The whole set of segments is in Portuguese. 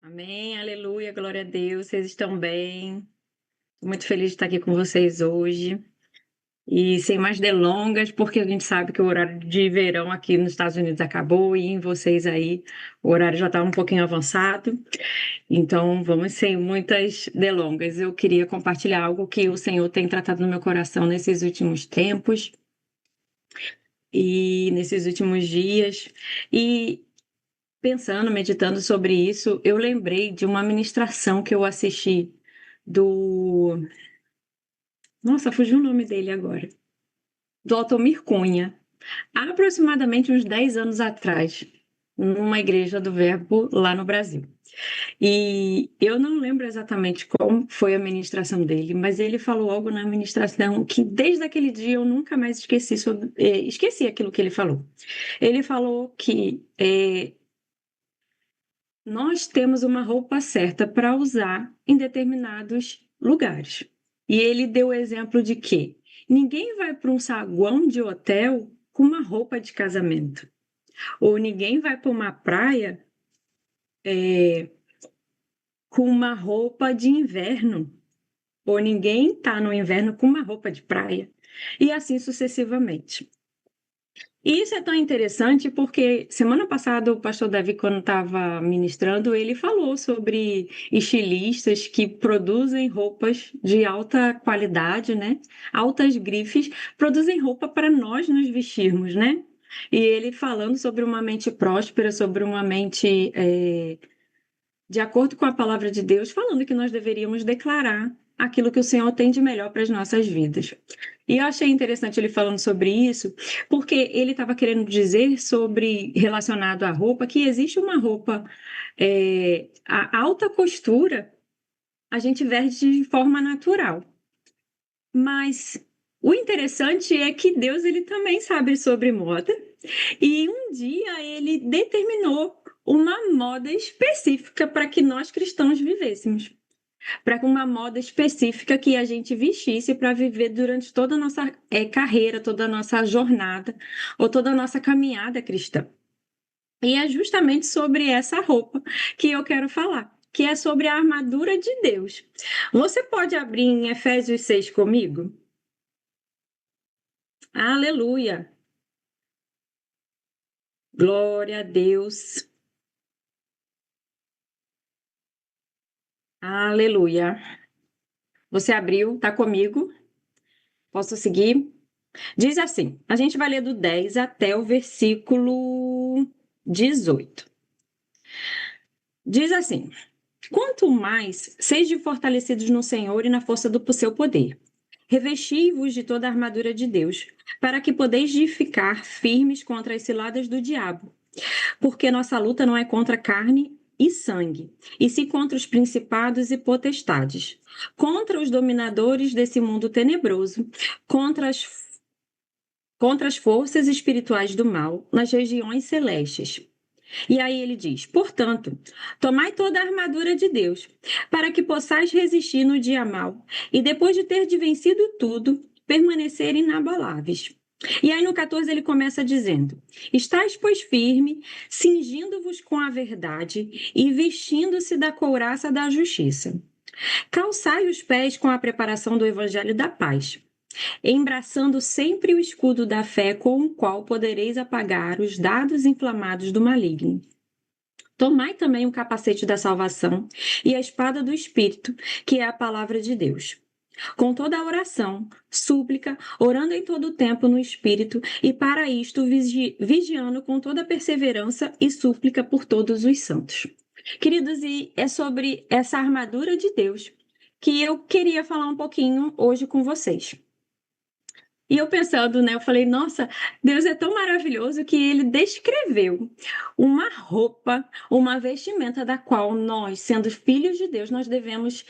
Amém, aleluia, glória a Deus, vocês estão bem? Tô muito feliz de estar aqui com vocês hoje. E sem mais delongas, porque a gente sabe que o horário de verão aqui nos Estados Unidos acabou e em vocês aí o horário já está um pouquinho avançado. Então vamos sem muitas delongas. Eu queria compartilhar algo que o Senhor tem tratado no meu coração nesses últimos tempos e nesses últimos dias. E pensando, meditando sobre isso, eu lembrei de uma ministração que eu assisti do. Nossa, fugiu o nome dele agora. Do Altomir Cunha, há aproximadamente uns 10 anos atrás, numa igreja do Verbo lá no Brasil. E eu não lembro exatamente como foi a ministração dele, mas ele falou algo na ministração que desde aquele dia eu nunca mais esqueci aquilo que ele falou. Ele falou que nós temos uma roupa certa para usar em determinados lugares. E ele deu o exemplo de que ninguém vai para um saguão de hotel com uma roupa de casamento, ou ninguém vai para uma praia com uma roupa de inverno, ou ninguém está no inverno com uma roupa de praia, e assim sucessivamente. E isso é tão interessante porque semana passada o pastor Davi, quando estava ministrando, ele falou sobre estilistas que produzem roupas de alta qualidade, né? Altas grifes, produzem roupa para nós nos vestirmos, né? E ele falando sobre uma mente próspera, sobre uma mente de acordo com a palavra de Deus, falando que nós deveríamos declarar aquilo que o Senhor tem de melhor para as nossas vidas. E eu achei interessante ele falando sobre isso, porque ele estava querendo dizer sobre, relacionado à roupa, que existe uma roupa, a alta costura, a gente veste de forma natural. Mas o interessante é que Deus ele também sabe sobre moda, e um dia ele determinou uma moda específica para que nós cristãos vivêssemos, para uma moda específica que a gente vestisse para viver durante toda a nossa carreira, toda a nossa jornada ou toda a nossa caminhada cristã. E é justamente sobre essa roupa que eu quero falar, que é sobre a armadura de Deus. Você pode abrir em Efésios 6 comigo? Aleluia! Glória a Deus! Aleluia! Você abriu, está comigo? Posso seguir? Diz assim, a gente vai ler do 10 até o versículo 18. Diz assim, quanto mais sejam fortalecidos no Senhor e na força do seu poder. Revesti-vos de toda a armadura de Deus, para que podeis ficar firmes contra as ciladas do diabo. Porque nossa luta não é contra carne e sangue, e sim contra os principados e potestades, contra os dominadores desse mundo tenebroso, contra as forças espirituais do mal nas regiões celestes. E aí ele diz: portanto, tomai toda a armadura de Deus, para que possais resistir no dia mau, e depois de ter vencido tudo, permanecer inabaláveis. E aí no 14 ele começa dizendo: estáis, pois, firme, cingindo-vos com a verdade e vestindo-se da couraça da justiça. Calçai os pés com a preparação do evangelho da paz, embraçando sempre o escudo da fé com o qual podereis apagar os dardos inflamados do maligno. Tomai também o capacete da salvação e a espada do Espírito, que é a palavra de Deus. Com toda a oração, súplica, orando em todo o tempo no Espírito, e para isto vigiando com toda perseverança e súplica por todos os santos. Queridos, e é sobre essa armadura de Deus que eu queria falar um pouquinho hoje com vocês. E eu pensando, né, eu falei, nossa, Deus é tão maravilhoso que ele descreveu uma roupa, uma vestimenta da qual nós, sendo filhos de Deus, nós devemos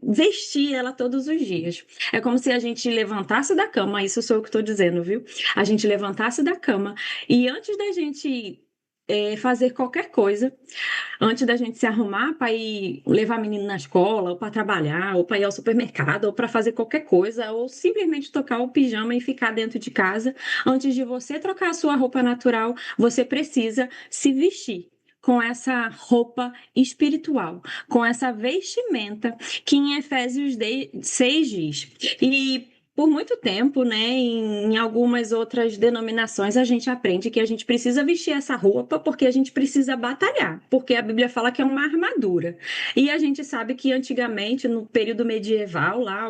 vestir ela todos os dias. É como se a gente levantasse da cama, isso sou eu que estou dizendo, viu? A gente levantasse da cama e antes da gente fazer qualquer coisa, antes da gente se arrumar para ir levar a menina na escola, ou para trabalhar, ou para ir ao supermercado, ou para fazer qualquer coisa, ou simplesmente tocar o pijama e ficar dentro de casa, antes de você trocar a sua roupa natural, você precisa se vestir com essa roupa espiritual, com essa vestimenta que em Efésios 6 diz. E por muito tempo, né, em algumas outras denominações, a gente aprende que a gente precisa vestir essa roupa porque a gente precisa batalhar, porque a Bíblia fala que é uma armadura. E a gente sabe que antigamente, no período medieval, lá,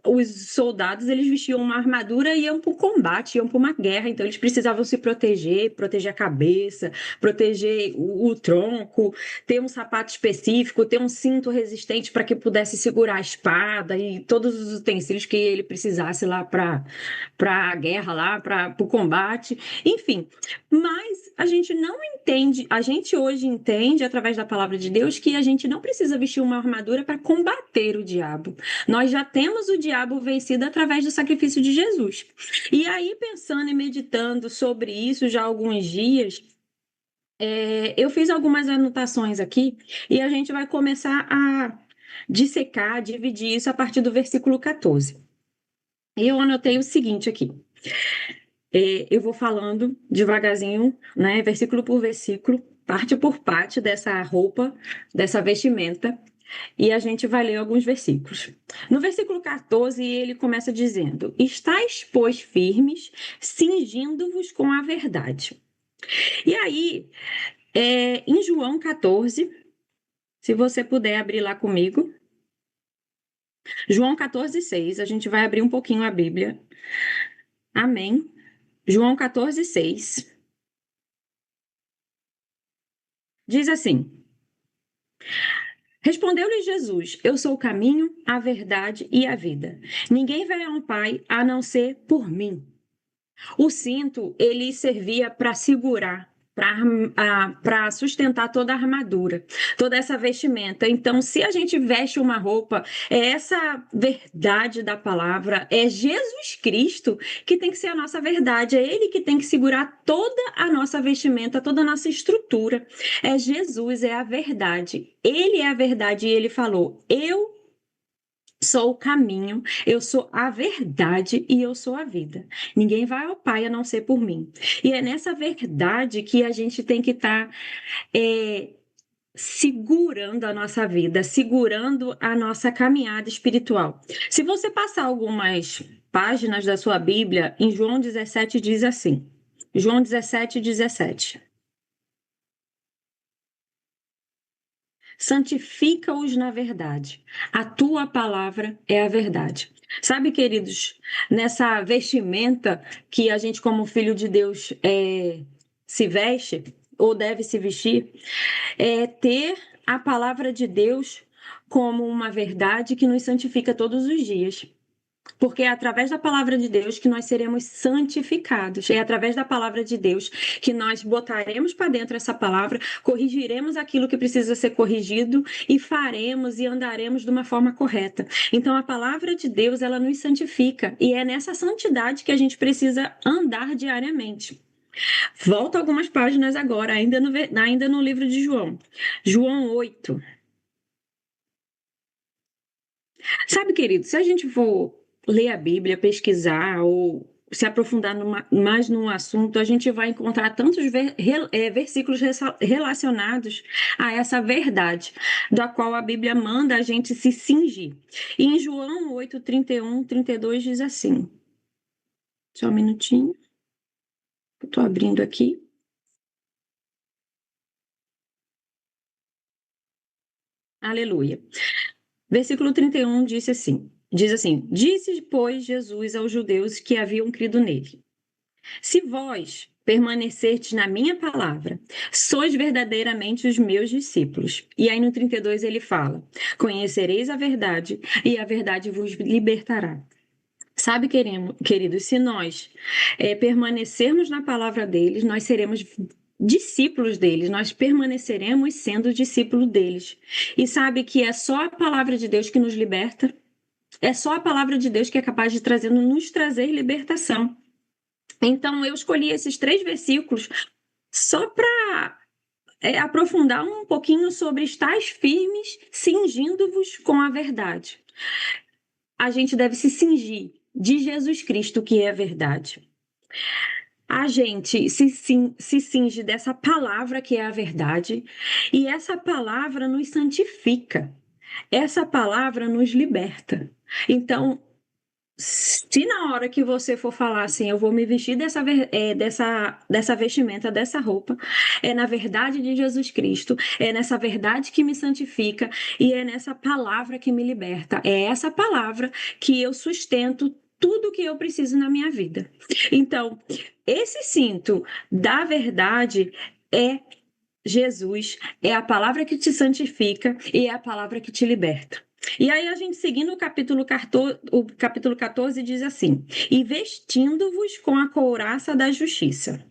os soldados, eles vestiam uma armadura e iam para o combate, iam para uma guerra, então eles precisavam se proteger, proteger a cabeça, proteger o tronco, ter um sapato específico, ter um cinto resistente para que pudesse segurar a espada e todos os utensílios que ele precisasse lá para a guerra, lá para o combate, enfim. Mas a gente não entende, a gente hoje entende, através da palavra de Deus, que a gente não precisa vestir uma armadura para combater o diabo. Nós já temos o diabo vencido através do sacrifício de Jesus. E aí, pensando e meditando sobre isso já há alguns dias, eu fiz algumas anotações aqui e a gente vai começar a dissecar, dividir isso a partir do versículo 14. E eu anotei o seguinte aqui. Eu vou falando devagarzinho, né, versículo por versículo, parte por parte dessa roupa, dessa vestimenta, e a gente vai ler alguns versículos. No versículo 14, ele começa dizendo: Estais, pois, firmes, cingindo-vos com a verdade. E aí, em João 14, se você puder abrir lá comigo, João 14, 6, a gente vai abrir um pouquinho a Bíblia. Amém. João 14, 6. Diz assim: Respondeu-lhe Jesus: Eu sou o caminho, a verdade e a vida. Ninguém vai ao Pai a não ser por mim. O cinto, ele servia para segurar, para sustentar toda a armadura, toda essa vestimenta. Então, se a gente veste uma roupa, é essa verdade da palavra, é Jesus Cristo que tem que ser a nossa verdade, é Ele que tem que segurar toda a nossa vestimenta, toda a nossa estrutura. É Jesus, é a verdade. Ele é a verdade e Ele falou: Eu sou o caminho, eu sou a verdade e eu sou a vida. Ninguém vai ao Pai a não ser por mim. E é nessa verdade que a gente tem que estar segurando a nossa vida, segurando a nossa caminhada espiritual. Se você passar algumas páginas da sua Bíblia, em João 17 diz assim. João 17, 17. Santifica-os na verdade. A tua palavra é a verdade. Sabe, queridos, nessa vestimenta que a gente, como filho de Deus, se veste ou deve se vestir, é ter a palavra de Deus como uma verdade que nos santifica todos os dias. Porque é através da palavra de Deus que nós seremos santificados. É através da palavra de Deus que nós botaremos para dentro essa palavra, corrigiremos aquilo que precisa ser corrigido e faremos e andaremos de uma forma correta. Então, a palavra de Deus, ela nos santifica. E é nessa santidade que a gente precisa andar diariamente. Volta algumas páginas agora, ainda no livro de João. João 8. Sabe, querido, se a gente for ler a Bíblia, pesquisar ou se aprofundar mais num assunto, a gente vai encontrar tantos versículos relacionados a essa verdade, da qual a Bíblia manda a gente se cingir. E em João 8, 31, 32 diz assim. Só um minutinho. Estou abrindo aqui. Aleluia. Versículo 31 diz assim: Disse, pois, Jesus aos judeus que haviam crido nele: Se vós permanecerdes na minha palavra, sois verdadeiramente os meus discípulos. E aí no 32 ele fala: Conhecereis a verdade, e a verdade vos libertará. Sabe, queridos, se nós permanecermos na palavra deles, nós seremos discípulos deles, nós permaneceremos sendo discípulos deles. E sabe que é só a palavra de Deus que nos liberta, é só a palavra de Deus que é capaz de nos trazer libertação. Então, eu escolhi esses 3 versículos só para aprofundar um pouquinho sobre estáis firmes, cingindo-vos com a verdade. A gente deve se cingir de Jesus Cristo, que é a verdade. a gente se cinge dessa palavra que é a verdade, e essa palavra nos santifica, essa palavra nos liberta. Então, se na hora que você for falar assim, eu vou me vestir dessa vestimenta, dessa roupa, é na verdade de Jesus Cristo, é nessa verdade que me santifica e é nessa palavra que me liberta. É essa palavra que eu sustento tudo que eu preciso na minha vida. Então, esse cinto da verdade é Jesus, é a palavra que te santifica e é a palavra que te liberta. E aí a gente seguindo o capítulo 14 diz assim: e vestindo-vos com a couraça da justiça.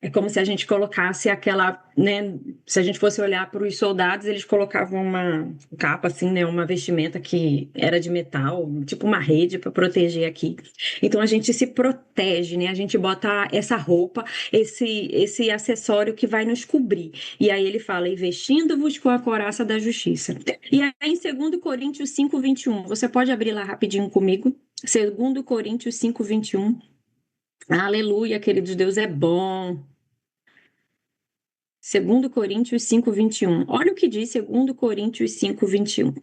É como se a gente colocasse aquela, né? Se a gente fosse olhar para os soldados, eles colocavam uma capa, assim, né? Uma vestimenta que era de metal, tipo uma rede para proteger aqui. Então a gente se protege, né? A gente bota essa roupa, esse acessório que vai nos cobrir. E aí ele fala, e vestindo-vos com a couraça da justiça. E aí em 2 Coríntios 5:21, você pode abrir lá rapidinho comigo? 2 Coríntios 5:21. Aleluia, queridos, Deus é bom. 2 Coríntios 5:21. Olha o que diz 2 Coríntios 5:21.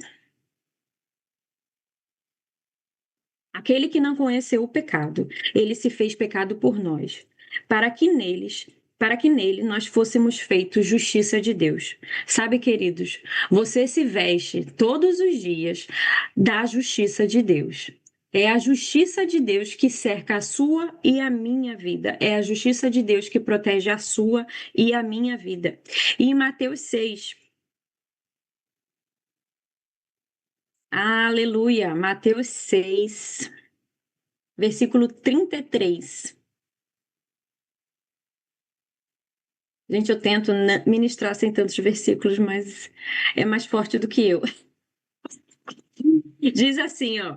Aquele que não conheceu o pecado, ele se fez pecado por nós, para que nele nós fôssemos feitos justiça de Deus. Sabe, queridos, você se veste todos os dias da justiça de Deus. É a justiça de Deus que cerca a sua e a minha vida. É a justiça de Deus que protege a sua e a minha vida. E em Mateus 6, aleluia, Mateus 6, versículo 33. Gente, eu tento ministrar sem tantos versículos, mas é mais forte do que eu. Diz assim, ó,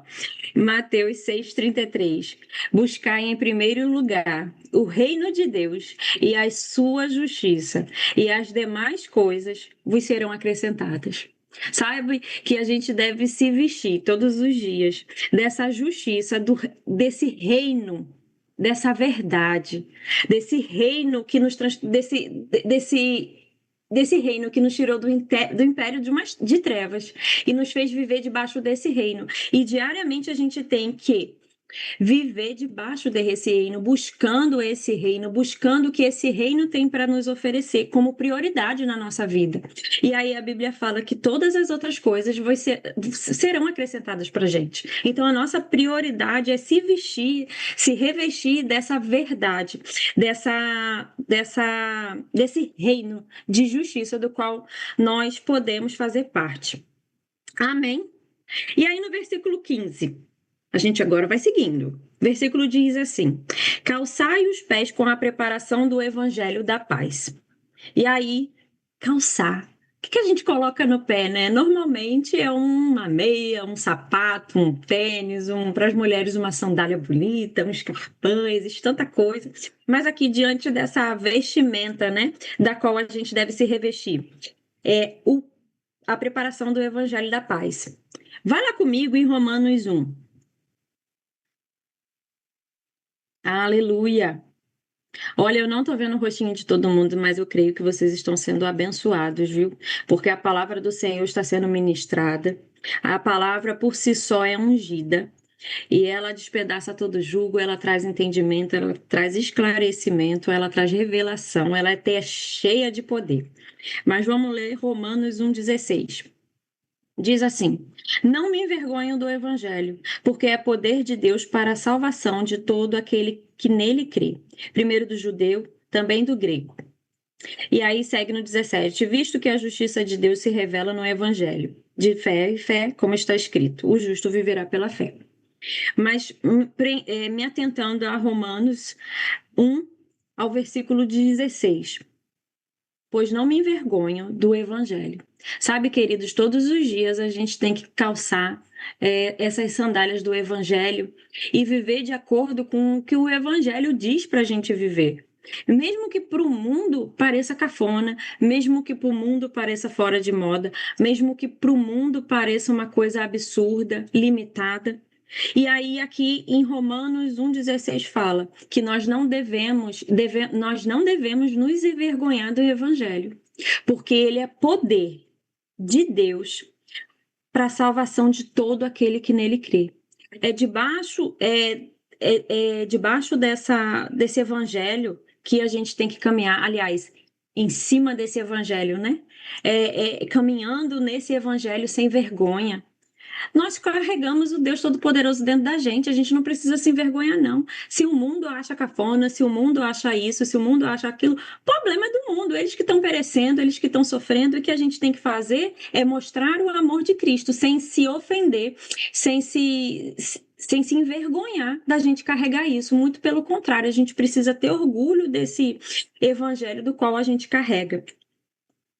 Mateus 6:33. Buscai em primeiro lugar o reino de Deus e a sua justiça, e as demais coisas vos serão acrescentadas. Sabe que a gente deve se vestir todos os dias dessa justiça, desse reino, dessa verdade, desse reino que nos desse reino que nos tirou do império de trevas e nos fez viver debaixo desse reino. E diariamente a gente tem que viver debaixo desse reino, buscando o que esse reino tem para nos oferecer como prioridade na nossa vida. E aí a Bíblia fala que todas as outras coisas serão acrescentadas para a gente. Então a nossa prioridade é se vestir, se revestir dessa verdade, desse reino de justiça do qual nós podemos fazer parte. Amém? E aí no versículo 15. A gente agora vai seguindo. Versículo diz assim: calçai os pés com a preparação do evangelho da paz. E aí, calçar. O que a gente coloca no pé, né? Normalmente é uma meia, um sapato, um tênis, para as mulheres uma sandália bonita, uns carpães, tanta coisa. Mas aqui diante dessa vestimenta, né, da qual a gente deve se revestir, é a preparação do evangelho da paz. Vai lá comigo em Romanos 1. Aleluia! Olha, eu não estou vendo o rostinho de todo mundo, mas eu creio que vocês estão sendo abençoados, viu? Porque a palavra do Senhor está sendo ministrada. A palavra por si só é ungida. E ela despedaça todo jugo, ela traz entendimento, ela traz esclarecimento, ela traz revelação, ela é até cheia de poder. Mas vamos ler Romanos 1,16. Diz assim: não me envergonho do evangelho, porque é poder de Deus para a salvação de todo aquele que nele crê, primeiro do judeu, também do grego. E aí segue no 17: visto que a justiça de Deus se revela no evangelho, de fé em fé, como está escrito, o justo viverá pela fé. Mas me atentando a Romanos 1, ao versículo 16. Pois não me envergonho do evangelho. Sabe, queridos, todos os dias a gente tem que calçar essas sandálias do evangelho e viver de acordo com o que o evangelho diz para a gente viver. Mesmo que para o mundo pareça cafona, mesmo que para o mundo pareça fora de moda, mesmo que para o mundo pareça uma coisa absurda, limitada, E aí, aqui em Romanos 1,16 fala que nós não devemos nos envergonhar do Evangelho, porque ele é poder de Deus para a salvação de todo aquele que nele crê. É debaixo desse Evangelho que a gente tem que caminhar. Aliás, em cima desse Evangelho, né? Caminhando nesse Evangelho sem vergonha. Nós carregamos o Deus Todo-Poderoso dentro da gente, a gente não precisa se envergonhar, não. Se o mundo acha cafona, se o mundo acha isso, se o mundo acha aquilo, problema é do mundo, eles que estão perecendo, eles que estão sofrendo, e o que a gente tem que fazer é mostrar o amor de Cristo, sem se ofender, sem se envergonhar da gente carregar isso. Muito pelo contrário, a gente precisa ter orgulho desse evangelho do qual a gente carrega.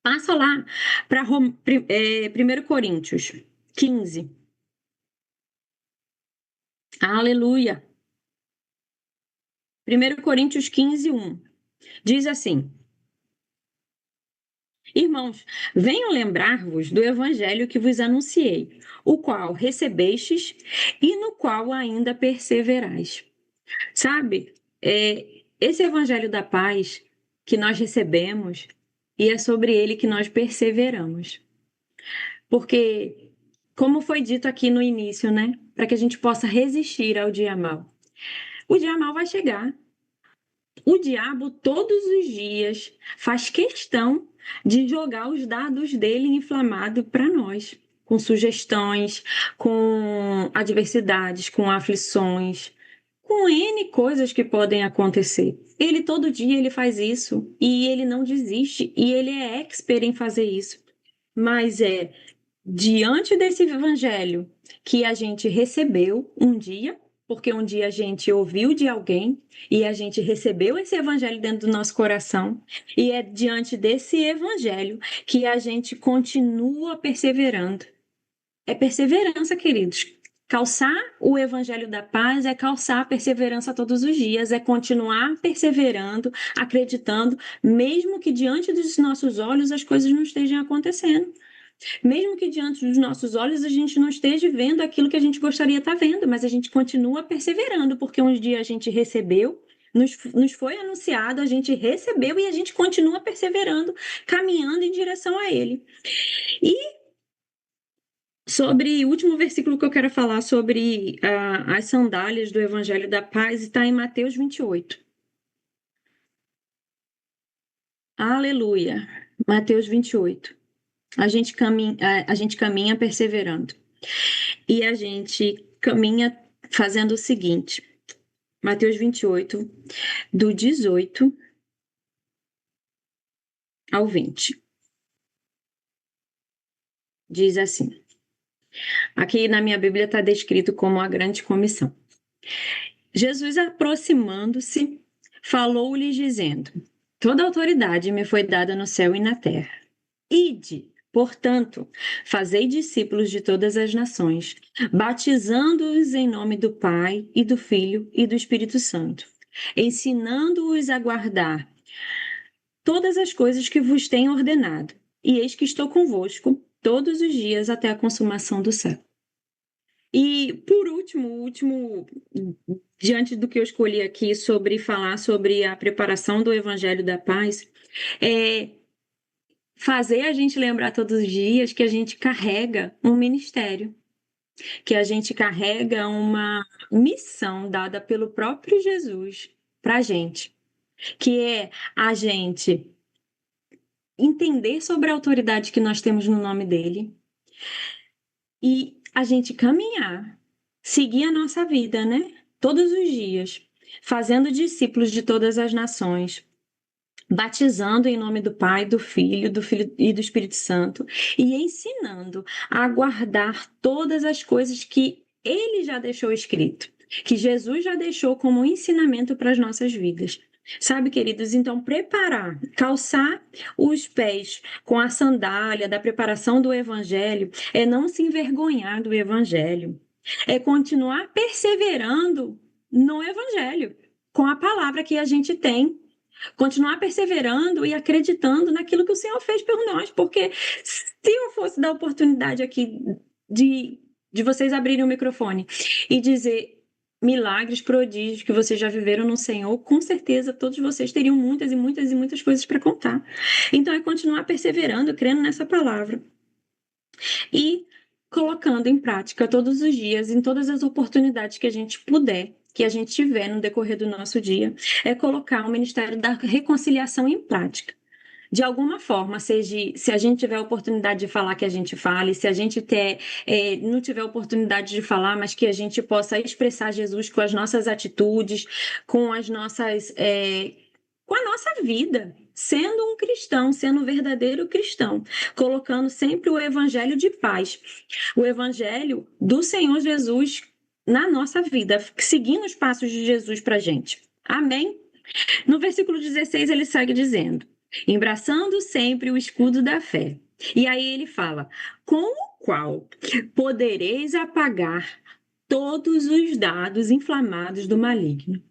Passa lá para 1 Coríntios 15. Aleluia. 1 Coríntios 15, 1. Diz assim: Irmãos, venham lembrar-vos do evangelho que vos anunciei, o qual recebestes e no qual ainda perseverais. Sabe, esse evangelho da paz que nós recebemos, e é sobre ele que nós perseveramos. Porque, como foi dito aqui no início, né? Para que a gente possa resistir ao dia mau. O dia mau vai chegar. O diabo, todos os dias, faz questão de jogar os dados dele inflamado para nós, com sugestões, com adversidades, com aflições, com N coisas que podem acontecer. Ele todo dia ele faz isso e ele não desiste e ele é expert em fazer isso. Mas diante desse evangelho que a gente recebeu um dia, porque um dia a gente ouviu de alguém e a gente recebeu esse evangelho dentro do nosso coração, e é diante desse evangelho que a gente continua perseverando. É perseverança, queridos. Calçar o evangelho da paz é calçar a perseverança todos os dias, é continuar perseverando, acreditando, mesmo que diante dos nossos olhos as coisas não estejam acontecendo. Mesmo que diante dos nossos olhos a gente não esteja vendo aquilo que a gente gostaria de estar vendo, mas a gente continua perseverando, porque um dia a gente recebeu, nos foi anunciado, a gente recebeu e a gente continua perseverando, caminhando em direção a Ele. E sobre o último versículo que eu quero falar sobre as sandálias do Evangelho da Paz, está em Mateus 28. Aleluia! Mateus 28. A gente caminha perseverando. E a gente caminha fazendo o seguinte. Mateus 28, do 18 ao 20. Diz assim. Aqui na minha Bíblia está descrito como a grande comissão. Jesus, aproximando-se, falou-lhes dizendo: Toda autoridade me foi dada no céu e na terra. Ide, portanto, fazei discípulos de todas as nações, batizando-os em nome do Pai e do Filho e do Espírito Santo, ensinando-os a guardar todas as coisas que vos tenho ordenado. E eis que estou convosco todos os dias até a consumação do século. E, por último, diante do que eu escolhi aqui sobre falar sobre a preparação do Evangelho da Paz, fazer a gente lembrar todos os dias que a gente carrega um ministério, que a gente carrega uma missão dada pelo próprio Jesus para a gente, que é a gente entender sobre a autoridade que nós temos no nome dele e a gente caminhar, seguir a nossa vida, né? Todos os dias, fazendo discípulos de todas as nações, batizando em nome do Pai, do Filho e do Espírito Santo e ensinando a guardar todas as coisas que ele já deixou escrito, que Jesus já deixou como ensinamento para as nossas vidas. Sabe, queridos, então calçar os pés com a sandália da preparação do Evangelho é não se envergonhar do Evangelho, é continuar perseverando no Evangelho, com a palavra que a gente tem, continuar perseverando e acreditando naquilo que o Senhor fez por nós, porque se eu fosse dar oportunidade aqui de de vocês abrirem o microfone e dizer milagres, prodígios que vocês já viveram no Senhor, com certeza todos vocês teriam muitas e muitas e muitas coisas para contar. Então é continuar perseverando, crendo nessa palavra e colocando em prática todos os dias, em todas as oportunidades que a gente puder, que a gente tiver no decorrer do nosso dia, é colocar o Ministério da Reconciliação em prática. De alguma forma, seja se a gente tiver a oportunidade de falar, que a gente fale, se a gente não tiver a oportunidade de falar, mas que a gente possa expressar Jesus com as nossas atitudes, com as nossas, com a nossa vida, sendo um cristão, sendo um verdadeiro cristão, colocando sempre o evangelho de paz, o evangelho do Senhor Jesus na nossa vida, seguindo os passos de Jesus para a gente. Amém? No versículo 16, ele segue dizendo: embraçando sempre o escudo da fé. E aí ele fala: com o qual podereis apagar todos os dados inflamados do maligno.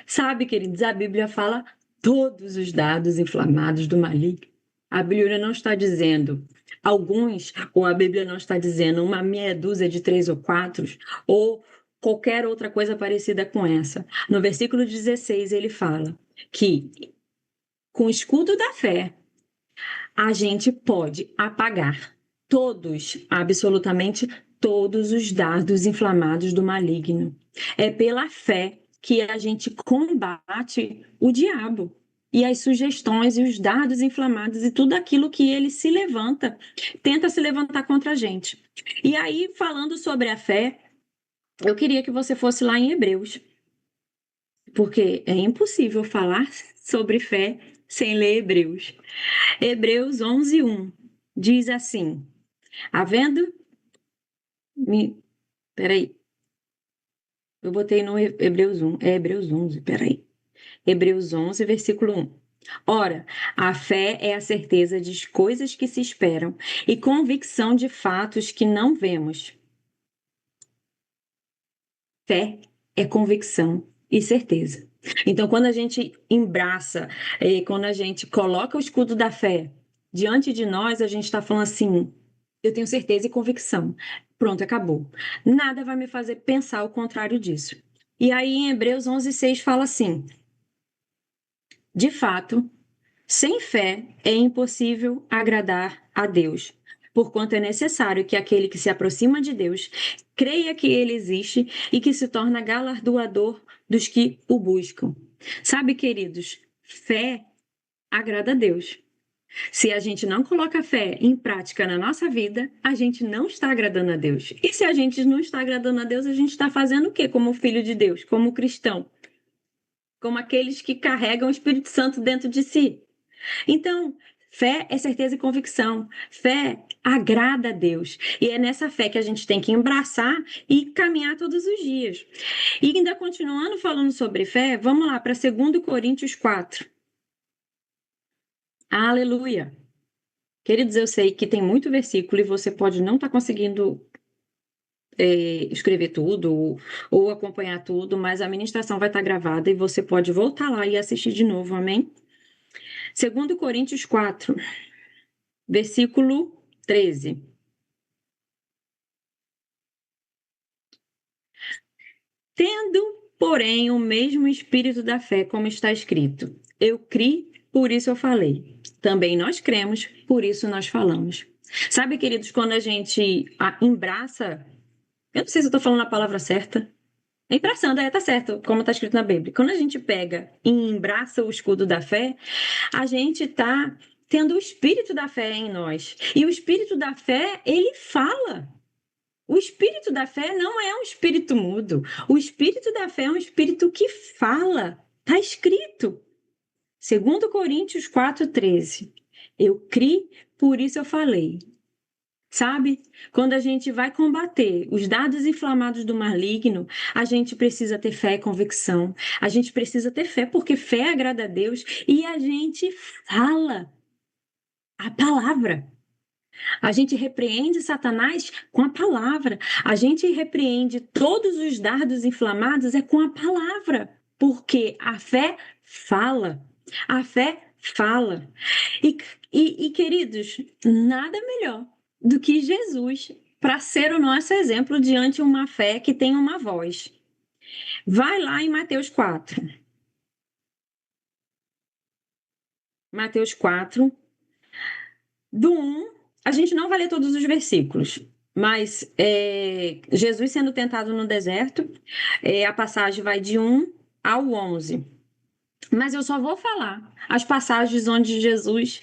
Sabe, queridos, a Bíblia fala todos os dados inflamados do maligno. A Bíblia não está dizendo alguns, ou a Bíblia não está dizendo uma meia dúzia de 3 ou 4, ou qualquer outra coisa parecida com essa. No versículo 16, ele fala que com o escudo da fé, a gente pode apagar todos, absolutamente todos os dardos inflamados do maligno. É pela fé que a gente combate o diabo e as sugestões e os dardos inflamados e tudo aquilo que ele se levanta, tenta se levantar contra a gente. E aí, falando sobre a fé, eu queria que você fosse lá em Hebreus, porque é impossível falar sobre fé sem ler Hebreus. Hebreus 11:1 diz assim: havendo. Peraí, eu botei no Hebreus 1, é Hebreus 11, peraí. Hebreus 11, versículo 1. Ora, a fé é a certeza de coisas que se esperam e convicção de fatos que não vemos. Fé é convicção e certeza. Então, quando a gente embraça, quando a gente coloca o escudo da fé diante de nós, a gente está falando assim: eu tenho certeza e convicção. Pronto, acabou. Nada vai me fazer pensar o contrário disso. E aí, em Hebreus 11:6 fala assim: de fato, sem fé é impossível agradar a Deus, porquanto é necessário que aquele que se aproxima de Deus creia que ele existe e que se torna galardoador dos que o buscam. Sabe, queridos, fé agrada a Deus. Se a gente não coloca fé em prática na nossa vida, a gente não está agradando a Deus. E se a gente não está agradando a Deus, a gente está fazendo o quê como filho de Deus, como cristão? Como aqueles que carregam o Espírito Santo dentro de si. Então, fé é certeza e convicção. Fé agrada a Deus. E é nessa fé que a gente tem que embraçar e caminhar todos os dias. E ainda continuando falando sobre fé, vamos lá para 2 Coríntios 4. Aleluia! Queridos, eu sei que tem muito versículo e você pode não estar conseguindo escrever tudo ou acompanhar tudo, mas a ministração vai estar gravada e você pode voltar lá e assistir de novo, amém? 2 Coríntios 4, versículo 13. Tendo, porém, o mesmo espírito da fé, como está escrito: eu criei, por isso eu falei. Também nós cremos, por isso nós falamos. Sabe, queridos, quando a gente embraça, eu não sei se eu estou falando a palavra certa. É embraçando, tá certo, como está escrito na Bíblia. Quando a gente pega e embraça o escudo da fé, a gente está tendo o espírito da fé em nós. E o espírito da fé, ele fala. O espírito da fé não é um espírito mudo. O espírito da fé é um espírito que fala. Está escrito. 2 Coríntios 4:13. Eu criei, por isso eu falei. Sabe? Quando a gente vai combater os dados inflamados do maligno, a gente precisa ter fé e convicção. A gente precisa ter fé, porque fé agrada a Deus e a gente fala a palavra. A gente repreende Satanás com a palavra. A gente repreende todos os dardos inflamados com a palavra, porque a fé fala. A fé fala. Queridos, nada melhor do que Jesus para ser o nosso exemplo diante de uma fé que tem uma voz. Vai lá em Mateus 4. Mateus 4, do 1, a gente não vai ler todos os versículos, mas Jesus sendo tentado no deserto, a passagem vai de 1 ao 11. Mas eu só vou falar as passagens onde Jesus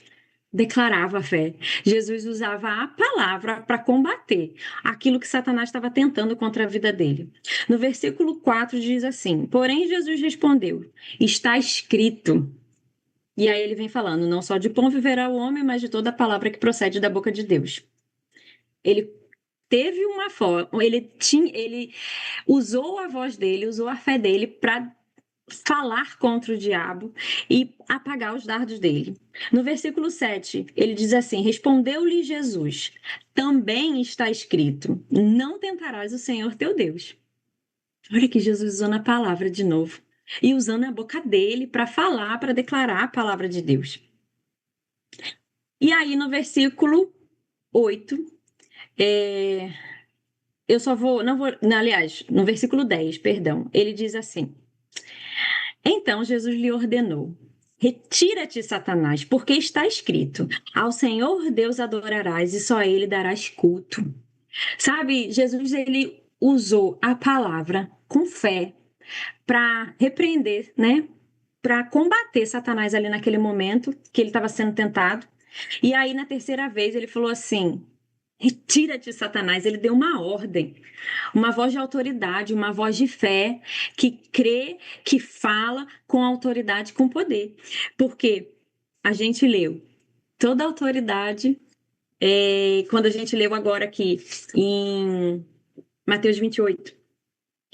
declarava a fé. Jesus usava a palavra para combater aquilo que Satanás estava tentando contra a vida dele. No versículo 4 diz assim: Porém, Jesus respondeu: Está escrito. E aí ele vem falando: Não só de pão viverá o homem, mas de toda a palavra que procede da boca de Deus. Ele teve uma forma, ele usou a voz dele, usou a fé dele para falar contra o diabo e apagar os dardos dele. No versículo 7, ele diz assim: Respondeu-lhe Jesus: Também está escrito: Não tentarás o Senhor teu Deus. Olha que Jesus usando a palavra de novo e usando a boca dele para falar, para declarar a palavra de Deus. E aí no versículo 8, eu só vou, não vou, aliás, no versículo 10, perdão, ele diz assim: Então Jesus lhe ordenou: Retira-te, Satanás, porque está escrito: Ao Senhor Deus adorarás e só a ele darás culto. Sabe, Jesus ele usou a palavra com fé para repreender, né? Para combater Satanás ali naquele momento que ele estava sendo tentado. E aí na terceira vez ele falou assim: Retira-te, Satanás. Ele deu uma ordem, uma voz de autoridade, uma voz de fé, que crê, que fala com autoridade, com poder. Porque a gente leu toda a autoridade, quando a gente leu agora aqui em Mateus 28,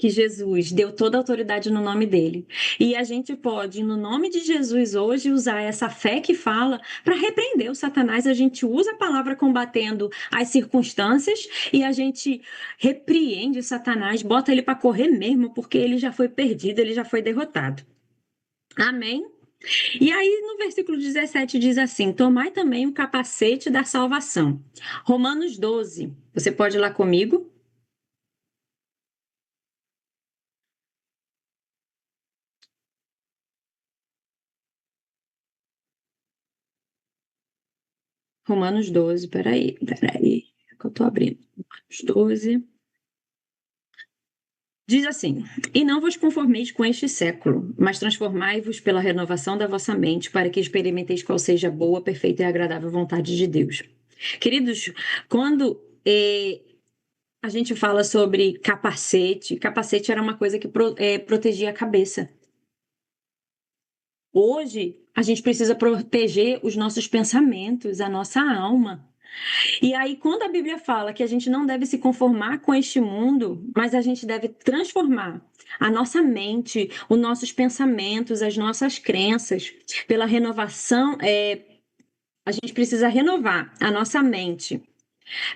que Jesus deu toda a autoridade no nome dele. E a gente pode, no nome de Jesus hoje, usar essa fé que fala para repreender o Satanás. A gente usa a palavra combatendo as circunstâncias e a gente repreende o Satanás, bota ele para correr mesmo, porque ele já foi perdido, ele já foi derrotado. Amém? E aí, no versículo 17 diz assim: Tomai também o capacete da salvação. Romanos 12. Você pode ir lá comigo? Romanos 12, peraí, que eu tô abrindo. Romanos 12. Diz assim: E não vos conformeis com este século, mas transformai-vos pela renovação da vossa mente, para que experimenteis qual seja a boa, perfeita e agradável vontade de Deus. Queridos, quando a gente fala sobre capacete era uma coisa que protegia a cabeça. Hoje, a gente precisa proteger os nossos pensamentos, a nossa alma. E aí, quando a Bíblia fala que a gente não deve se conformar com este mundo, mas a gente deve transformar a nossa mente, os nossos pensamentos, as nossas crenças, pela renovação, a gente precisa renovar a nossa mente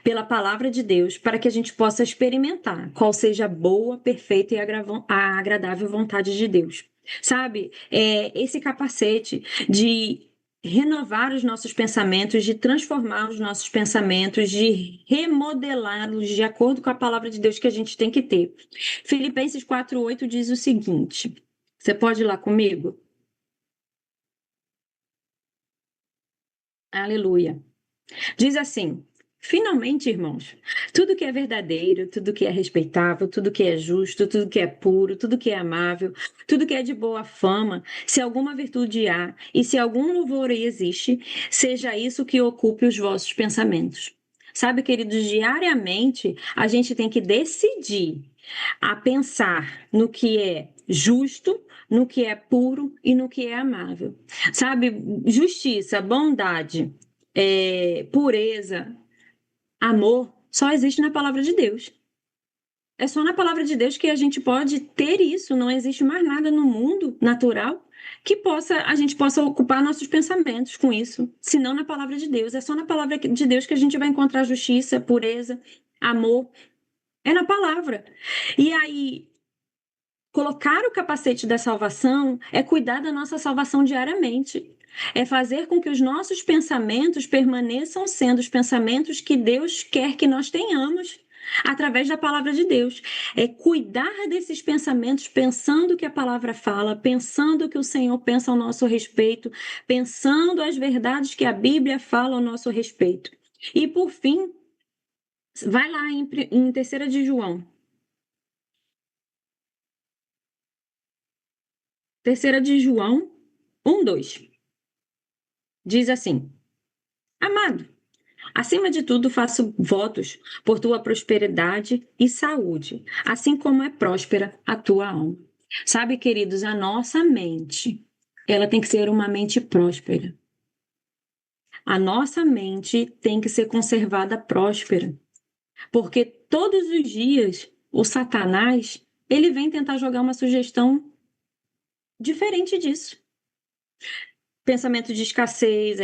pela palavra de Deus, para que a gente possa experimentar qual seja a boa, perfeita e a agradável vontade de Deus. Sabe, esse capacete de renovar os nossos pensamentos, de transformar os nossos pensamentos, de remodelá-los de acordo com a palavra de Deus que a gente tem que ter. Filipenses 4:8 diz o seguinte: você pode ir lá comigo? Aleluia. Diz assim: Finalmente, irmãos, tudo que é verdadeiro, tudo que é respeitável, tudo que é justo, tudo que é puro, tudo que é amável, tudo que é de boa fama, se alguma virtude há e se algum louvor existe, seja isso que ocupe os vossos pensamentos. Sabe, queridos, diariamente a gente tem que decidir a pensar no que é justo, no que é puro e no que é amável. Sabe, justiça, bondade, pureza, amor, só existe na palavra de Deus. É só na palavra de Deus que a gente pode ter isso. Não existe mais nada no mundo natural que a gente possa ocupar nossos pensamentos com isso, senão na palavra de Deus. É só na palavra de Deus que a gente vai encontrar justiça, pureza, amor. É na palavra. E aí, colocar o capacete da salvação é cuidar da nossa salvação diariamente. É fazer com que os nossos pensamentos permaneçam sendo os pensamentos que Deus quer que nós tenhamos através da palavra de Deus. É cuidar desses pensamentos, pensando o que a palavra fala, pensando o que o Senhor pensa ao nosso respeito, pensando as verdades que a Bíblia fala ao nosso respeito. E por fim, vai lá em 3ª de João. 3ª de João 1:2. Diz assim: Amado, acima de tudo faço votos por tua prosperidade e saúde, assim como é próspera a tua alma. Sabe, queridos, a nossa mente, ela tem que ser uma mente próspera. A nossa mente tem que ser conservada próspera, porque todos os dias o Satanás, ele vem tentar jogar uma sugestão diferente disso. Pensamento de escassez,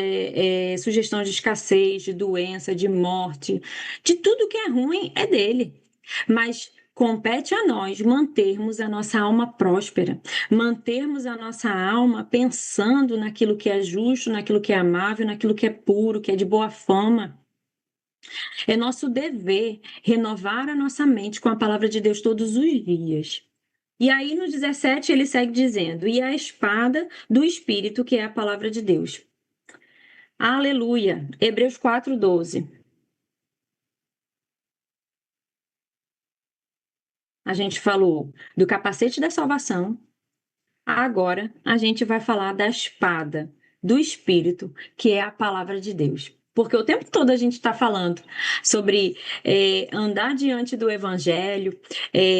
sugestão de escassez, de doença, de morte, de tudo que é ruim é dele. Mas compete a nós mantermos a nossa alma próspera, mantermos a nossa alma pensando naquilo que é justo, naquilo que é amável, naquilo que é puro, que é de boa fama. É nosso dever renovar a nossa mente com a palavra de Deus todos os dias. E aí, no 17, ele segue dizendo: e a espada do Espírito, que é a palavra de Deus. Aleluia. Hebreus 4:12. A gente falou do capacete da salvação. Agora, a gente vai falar da espada do Espírito, que é a palavra de Deus. Porque o tempo todo a gente está falando sobre andar diante do Evangelho,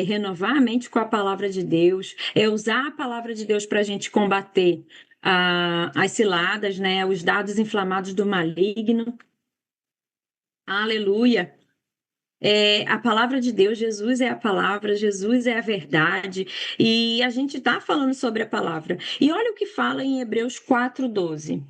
renovar a mente com a palavra de Deus, usar a palavra de Deus para a gente combater as ciladas, né, os dados inflamados do maligno. Aleluia! A palavra de Deus, Jesus é a palavra, Jesus é a verdade, e a gente está falando sobre a palavra. E olha o que fala em Hebreus 4:12.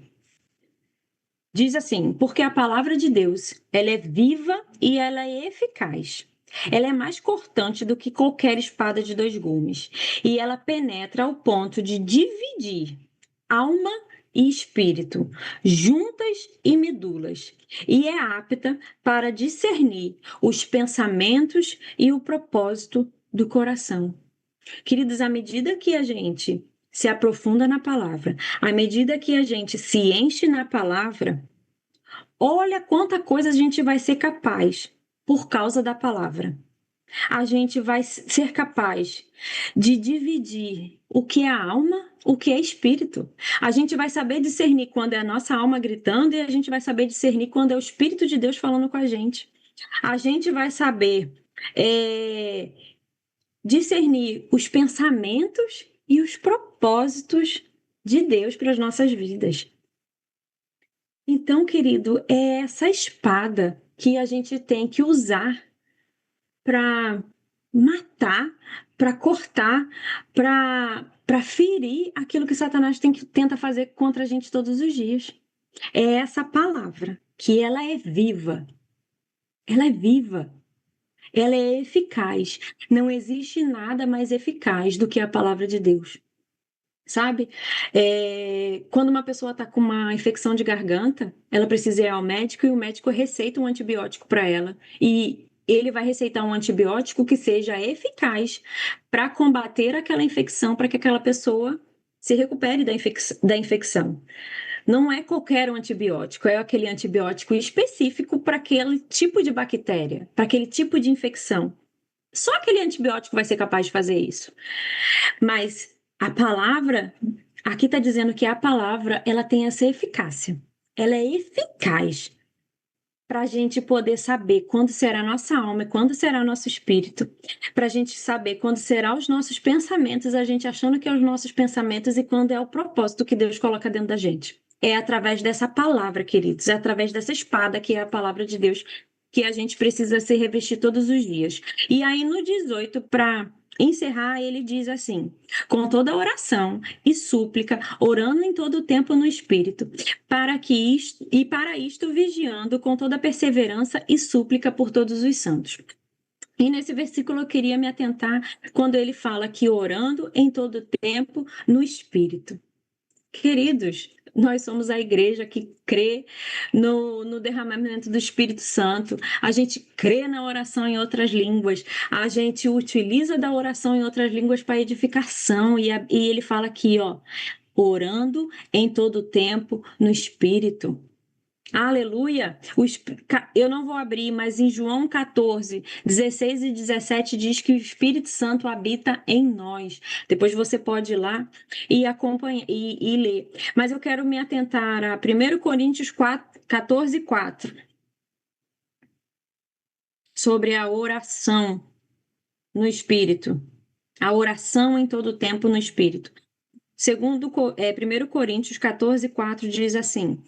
Diz assim: porque a palavra de Deus, ela é viva e ela é eficaz. Ela é mais cortante do que qualquer espada de 2 gumes, e ela penetra ao ponto de dividir alma e espírito, juntas e medulas, e é apta para discernir os pensamentos e o propósito do coração. Queridos, à medida que a gente se aprofunda na palavra, à medida que a gente se enche na palavra, olha quanta coisa a gente vai ser capaz por causa da palavra. A gente vai ser capaz de dividir o que é alma, o que é espírito. A gente vai saber discernir quando é a nossa alma gritando e a gente vai saber discernir quando é o Espírito de Deus falando com a gente. A gente vai saber discernir os pensamentos e os propósitos de Deus para as nossas vidas. Então, querido, é essa espada que a gente tem que usar para matar, para cortar, para ferir aquilo que Satanás tenta fazer contra a gente todos os dias. É essa palavra, que ela é viva. Ela é viva. Ela é eficaz. Não existe nada mais eficaz do que a palavra de Deus. Sabe? Quando uma pessoa está com uma infecção de garganta, ela precisa ir ao médico e o médico receita um antibiótico para ela. E ele vai receitar um antibiótico que seja eficaz para combater aquela infecção, para que aquela pessoa se recupere da infecção. Não é qualquer um antibiótico, é aquele antibiótico específico para aquele tipo de bactéria, para aquele tipo de infecção. Só aquele antibiótico vai ser capaz de fazer isso. Mas a palavra, aqui está dizendo que a palavra, ela tem essa eficácia. Ela é eficaz para a gente poder saber quando será a nossa alma e quando será o nosso espírito, para a gente saber quando será os nossos pensamentos, a gente achando que é os nossos pensamentos e quando é o propósito que Deus coloca dentro da gente. É através dessa palavra, queridos, é através dessa espada que é a palavra de Deus que a gente precisa se revestir todos os dias. E aí no 18, para encerrar, ele diz assim: com toda oração e súplica, orando em todo o tempo no Espírito, para isto vigiando com toda perseverança e súplica por todos os santos. E nesse versículo eu queria me atentar quando ele fala que orando em todo o tempo no Espírito. Queridos, nós somos a igreja que crê no derramamento do Espírito Santo. A gente crê na oração em outras línguas. A gente utiliza da oração em outras línguas para edificação. E ele fala aqui, ó, orando em todo tempo no Espírito. Aleluia! Eu não vou abrir, mas em João 14, 16 e 17 diz que o Espírito Santo habita em nós. Depois você pode ir lá e acompanhar e ler. Mas eu quero me atentar a 1 Coríntios 4, 14, 4, sobre a oração no Espírito. A oração em todo tempo no Espírito. 1 Coríntios 14, 4 diz assim: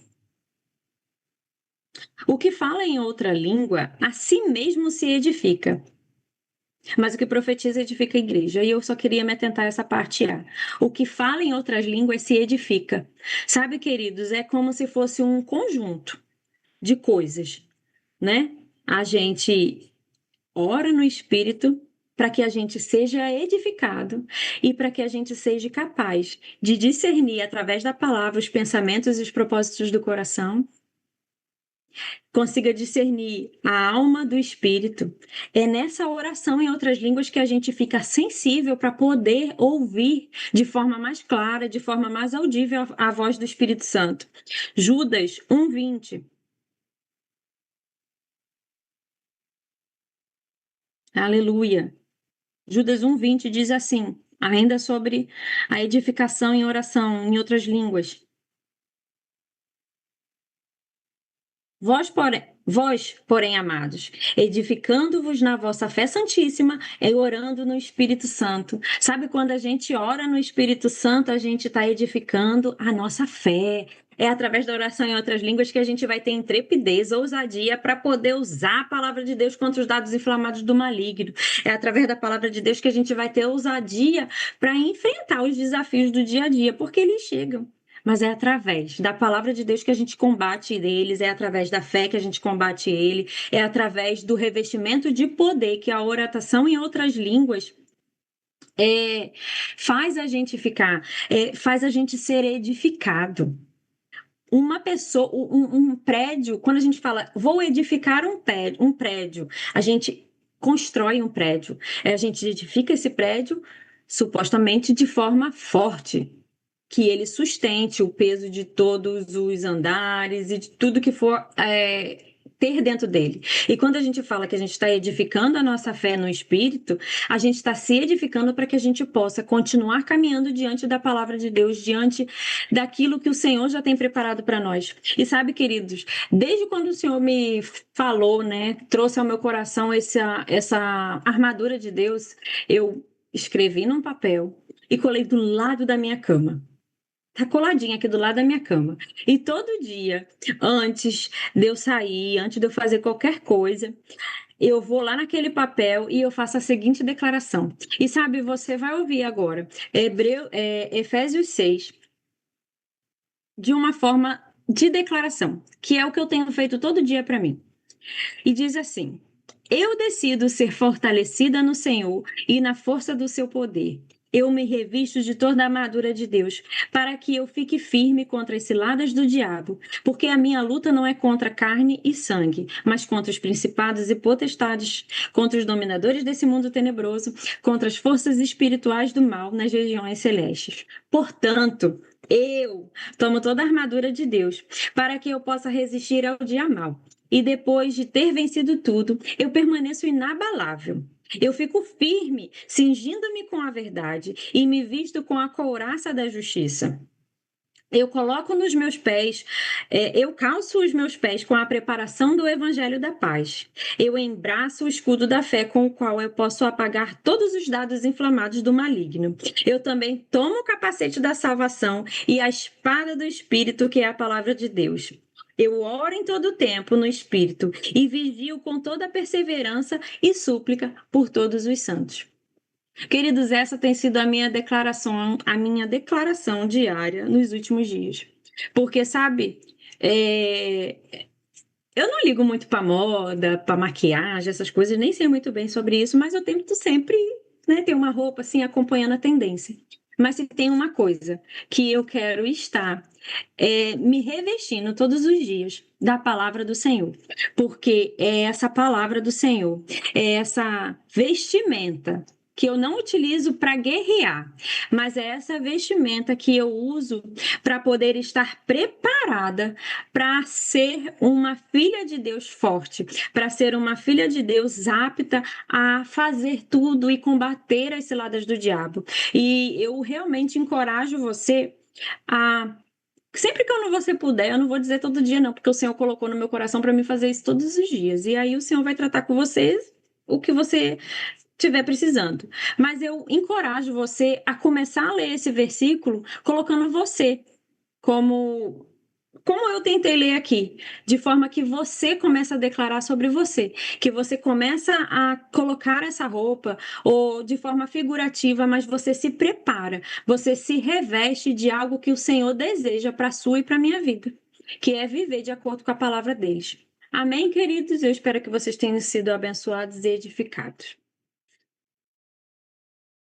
o que fala em outra língua, a si mesmo se edifica. Mas o que profetiza edifica a igreja. E eu só queria me atentar a essa parte A. O que fala em outras línguas se edifica. Sabe, queridos, é como se fosse um conjunto de coisas, né? A gente ora no Espírito para que a gente seja edificado e para que a gente seja capaz de discernir através da palavra os pensamentos e os propósitos do coração, consiga discernir a alma do espírito. É nessa oração em outras línguas que a gente fica sensível para poder ouvir de forma mais clara, de forma mais audível a voz do Espírito Santo. Judas 1:20. Aleluia. Judas 1:20 diz assim, ainda sobre a edificação em oração em outras línguas. Vós, porém, amados, edificando-vos na vossa fé santíssima e orando no Espírito Santo. Sabe, quando a gente ora no Espírito Santo, a gente está edificando a nossa fé. É através da oração em outras línguas que a gente vai ter intrepidez, ousadia para poder usar a palavra de Deus contra os dados inflamados do maligno. É através da palavra de Deus que a gente vai ter ousadia para enfrentar os desafios do dia a dia, porque eles chegam. Mas é através da palavra de Deus que a gente combate eles, é através da fé que a gente combate ele, é através do revestimento de poder que a oração em outras línguas faz a gente ficar, faz a gente ser edificado. Uma pessoa, um prédio, quando a gente fala, vou edificar um prédio, a gente constrói um prédio, a gente edifica esse prédio supostamente de forma forte, que ele sustente o peso de todos os andares e de tudo que for ter dentro dele. E quando a gente fala que a gente está edificando a nossa fé no Espírito, a gente está se edificando para que a gente possa continuar caminhando diante da palavra de Deus, diante daquilo que o Senhor já tem preparado para nós. E sabe, queridos, desde quando o Senhor me falou, né, trouxe ao meu coração essa armadura de Deus, eu escrevi num papel e colei do lado da minha cama. Tá coladinha aqui do lado da minha cama. E todo dia, antes de eu sair, antes de eu fazer qualquer coisa, eu vou lá naquele papel e eu faço a seguinte declaração. E sabe, você vai ouvir agora, Efésios 6, de uma forma de declaração, que é o que eu tenho feito todo dia para mim. E diz assim: eu decido ser fortalecida no Senhor e na força do seu poder. Eu me revisto de toda a armadura de Deus, para que eu fique firme contra as ciladas do diabo, porque a minha luta não é contra carne e sangue, mas contra os principados e potestades, contra os dominadores desse mundo tenebroso, contra as forças espirituais do mal nas regiões celestes. Portanto, eu tomo toda a armadura de Deus, para que eu possa resistir ao dia mal. E depois de ter vencido tudo, eu permaneço inabalável. Eu fico firme, cingindo-me com a verdade e me visto com a couraça da justiça. Eu coloco nos meus pés, eu calço os meus pés com a preparação do evangelho da paz. Eu embraço o escudo da fé com o qual eu posso apagar todos os dados inflamados do maligno. Eu também tomo o capacete da salvação e a espada do Espírito, que é a palavra de Deus. Eu oro em todo o tempo no Espírito e vigio com toda perseverança e súplica por todos os santos. Queridos, essa tem sido a minha declaração diária nos últimos dias. Porque, sabe, eu não ligo muito para moda, para maquiagem, essas coisas, nem sei muito bem sobre isso, mas eu tento sempre, né, ter uma roupa assim acompanhando a tendência. Mas se tem uma coisa que eu quero estar me revestindo todos os dias da palavra do Senhor, porque é essa palavra do Senhor, é essa vestimenta que eu não utilizo para guerrear, mas é essa vestimenta que eu uso para poder estar preparada para ser uma filha de Deus forte, para ser uma filha de Deus apta a fazer tudo e combater as ciladas do diabo. E eu realmente encorajo você a sempre que você puder, eu não vou dizer todo dia não, porque o Senhor colocou no meu coração para mim fazer isso todos os dias. E aí o Senhor vai tratar com vocês o que você estiver precisando. Mas eu encorajo você a começar a ler esse versículo colocando você como eu tentei ler aqui, de forma que você começa a declarar sobre você, que você começa a colocar essa roupa, ou de forma figurativa, mas você se prepara, você se reveste de algo que o Senhor deseja para a sua e para a minha vida, que é viver de acordo com a palavra deles. Amém, queridos? Eu espero que vocês tenham sido abençoados e edificados.